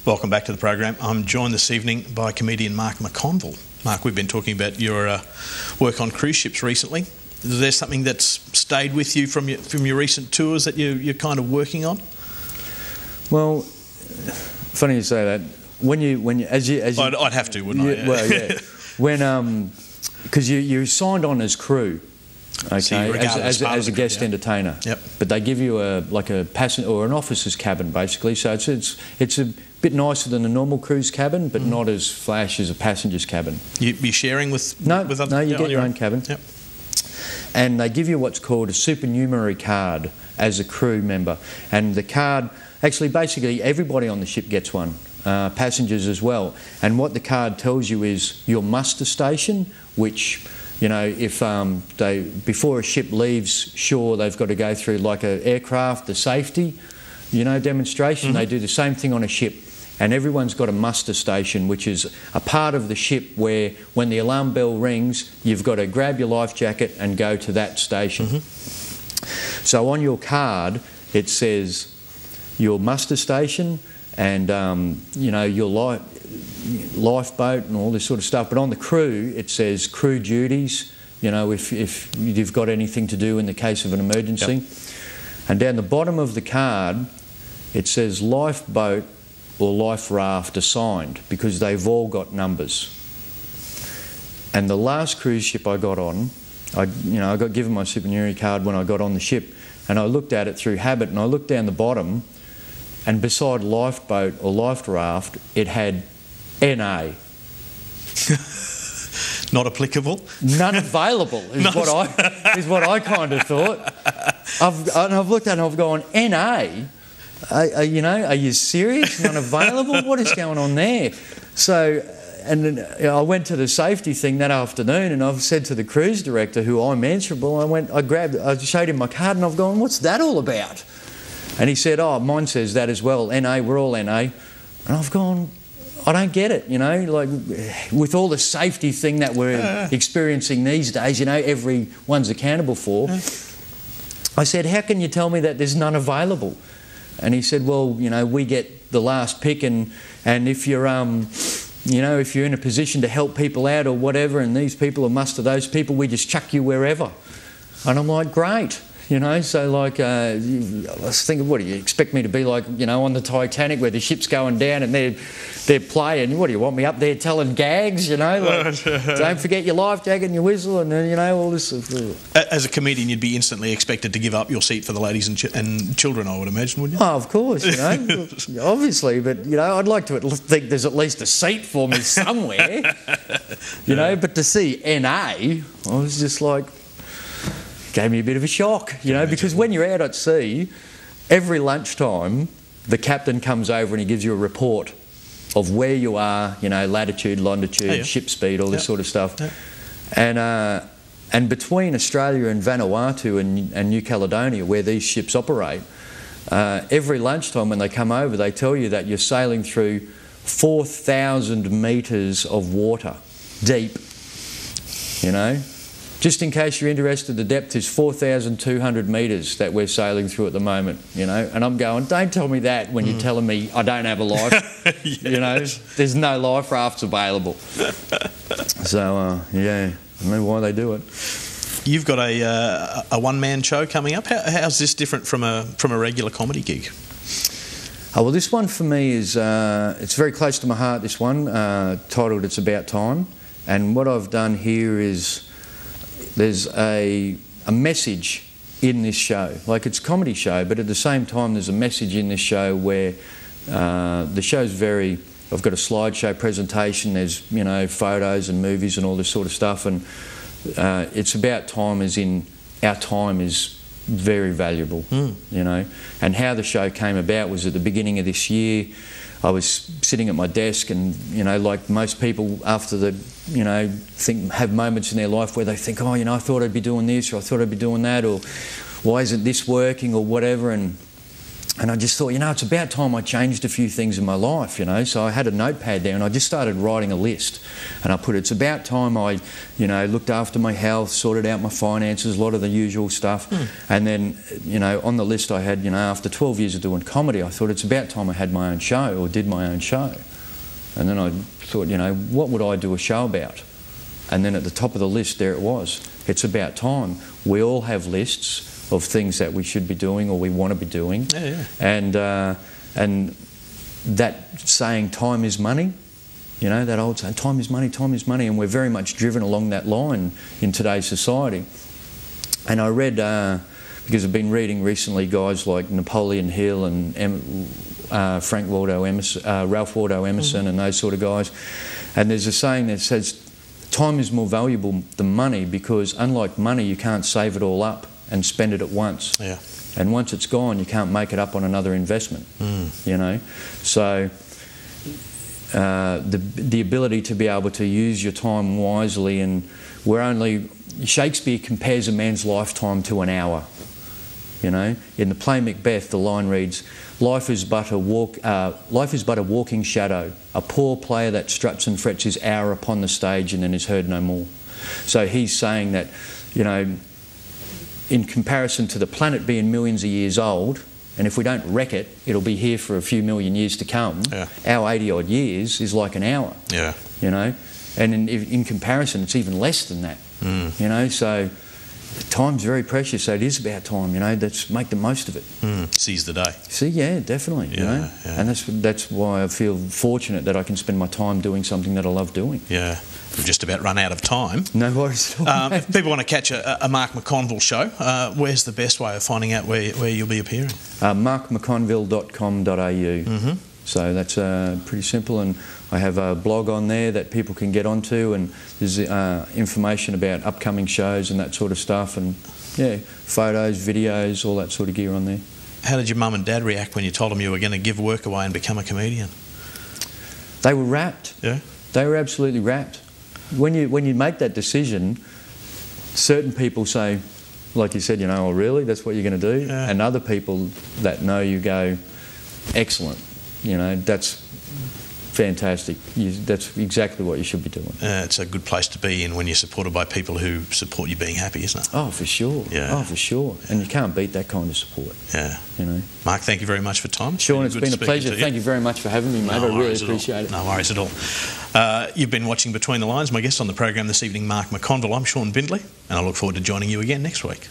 Welcome back to the program. I'm joined this evening by comedian Mark McConville. Mark, we've been talking about your work on cruise ships recently. Is there something that's stayed with you from your recent tours that you're kind of working on? Well, funny you say that. When you I'd have to, wouldn't I? Well, yeah. When because you're signed on as crew, okay, so as a guest entertainer. Yep. But they give you a passenger or an officer's cabin basically. So it's a bit nicer than a normal cruise cabin, but not as flash as a passenger's cabin. You're sharing with with other, no, you get your own cabin. Yep. And they give you what's called a supernumerary card as a crew member, and the card actually basically everybody on the ship gets one. Passengers as well, and what the card tells you is your muster station, which, you know, if before a ship leaves shore, they've got to go through like an aircraft, the safety, you know, demonstration. They do the same thing on a ship, and everyone's got a muster station, which is a part of the ship where when the alarm bell rings, you've got to grab your life jacket and go to that station. So on your card it says your muster station and you know, your lifeboat and all this sort of stuff. But on the crew, it says crew duties, you know, if you've got anything to do in the case of an emergency. Yep. And down the bottom of the card, it says lifeboat or life raft assigned, because they've all got numbers. And the last cruise ship I got on, I got given my supernumerary card when I got on the ship, and I looked at it through habit, and I looked down the bottom, and beside lifeboat or life raft, it had NA. Not applicable? None available is what I kind of thought. I've looked at it and I've gone, NA? You know, are you serious? None available? What is going on there? So, and then I went to the safety thing that afternoon, and I've said to the cruise director, who I'm answerable, I showed him my card, and I've gone, what's that all about? And he said, oh, mine says that as well, NA, we're all NA. And I've gone, I don't get it, you know, like with all the safety thing that we're experiencing these days, you know, everyone's accountable for. I said, how can you tell me that there's none available? And he said, well, you know, we get the last pick, and if you're, you know, if you're in a position to help people out or whatever, and these people are muster those people, we just chuck you wherever. And I'm like, great. You know, so like, I was thinking, what do you expect me to be like, you know, on the Titanic where the ship's going down and they're playing? What do you want me up there telling gags, you know? Like, don't forget your life jacket and your whistle and, you know, all this. As a comedian, you'd be instantly expected to give up your seat for the ladies and children, I would imagine, wouldn't you? Oh, of course, you know, obviously, but, you know, I'd like to think there's at least a seat for me somewhere, you know, but to see NA, I was just like, gave me a bit of a shock, you know, because when you're out at sea, every lunchtime, the captain comes over and he gives you a report of where you are, you know, latitude, longitude, ship speed, all this sort of stuff. And between Australia and Vanuatu and New Caledonia, where these ships operate, every lunchtime when they come over, they tell you that you're sailing through 4,000 metres of water, deep, you know. Just in case you're interested, the depth is 4,200 metres that we're sailing through at the moment, you know. And I'm going, don't tell me that when you're telling me I don't have a life. You know, there's no life rafts available. So, yeah, I don't know why they do it. You've got a one-man show coming up. How's this different from a regular comedy gig? Oh, well, this one for me is, it's very close to my heart, this one, titled It's About Time. And what I've done here is, there's a message in this show. Like, it's a comedy show, but at the same time there's a message in this show where the show's very, I've got a slideshow presentation, there's, you know, photos and movies and all this sort of stuff, and it's about time, as in our time is very valuable, you know. And how the show came about was at the beginning of this year. I was sitting at my desk, and, you know, like most people after the, you know, have moments in their life where they think, oh, you know, I thought I'd be doing this, or I thought I'd be doing that, or why isn't this working, or whatever. And And I just thought, it's about time I changed a few things in my life, So I had a notepad there and I just started writing a list. And I put, it's about time I, looked after my health, sorted out my finances, a lot of the usual stuff. And then, on the list I had, after 12 years of doing comedy, I thought it's about time I had my own show or did my own show. And then I thought, what would I do a show about? And then at the top of the list, there it was. It's about time. We all have lists of things that we should be doing or we want to be doing. And that saying, time is money, that old saying, time is money, and we're very much driven along that line in today's society. And I read, because I've been reading recently guys like Napoleon Hill and Ralph Waldo Emerson and those sort of guys, and there's a saying that says, time is more valuable than money because unlike money you can't save it all up and spend it at once. And once it's gone, you can't make it up on another investment. So the ability to be able to use your time wisely, and Shakespeare compares a man's lifetime to an hour. In the play Macbeth, the line reads, life is but a walking shadow, a poor player that struts and frets his hour upon the stage and then is heard no more. So he's saying that, in comparison to the planet being millions of years old, and if we don't wreck it, it'll be here for a few million years to come. Our 80-odd years is like an hour. And in comparison, it's even less than that. So time's very precious. So it is about time. Let's make the most of it. Seize the day. Yeah, definitely. And that's why I feel fortunate that I can spend my time doing something that I love doing. We've just about run out of time. No worries at all. If people want to catch a Mark McConville show, where's the best way of finding out where you'll be appearing? markmcconville.com.au. So that's pretty simple, and I have a blog on there that people can get onto, and there's information about upcoming shows and that sort of stuff, and photos, videos, all that sort of gear on there. How did your mum and dad react when you told them you were going to give work away and become a comedian? They were rapt. They were absolutely rapt. When you make that decision, certain people say, like you said, oh really, that's what you're going to do? And other people that know you go, excellent, that's fantastic. That's exactly what you should be doing. It's a good place to be in when you're supported by people who support you being happy, isn't it? Oh, for sure. Oh, for sure. And you can't beat that kind of support. Mark, thank you very much for time. Sean, it's been a pleasure. Thank you very much for having me, mate. I really appreciate it. No worries at all. You've been watching Between the Lines. My guest on the program this evening, Mark McConville. I'm Sean Bindley, and I look forward to joining you again next week.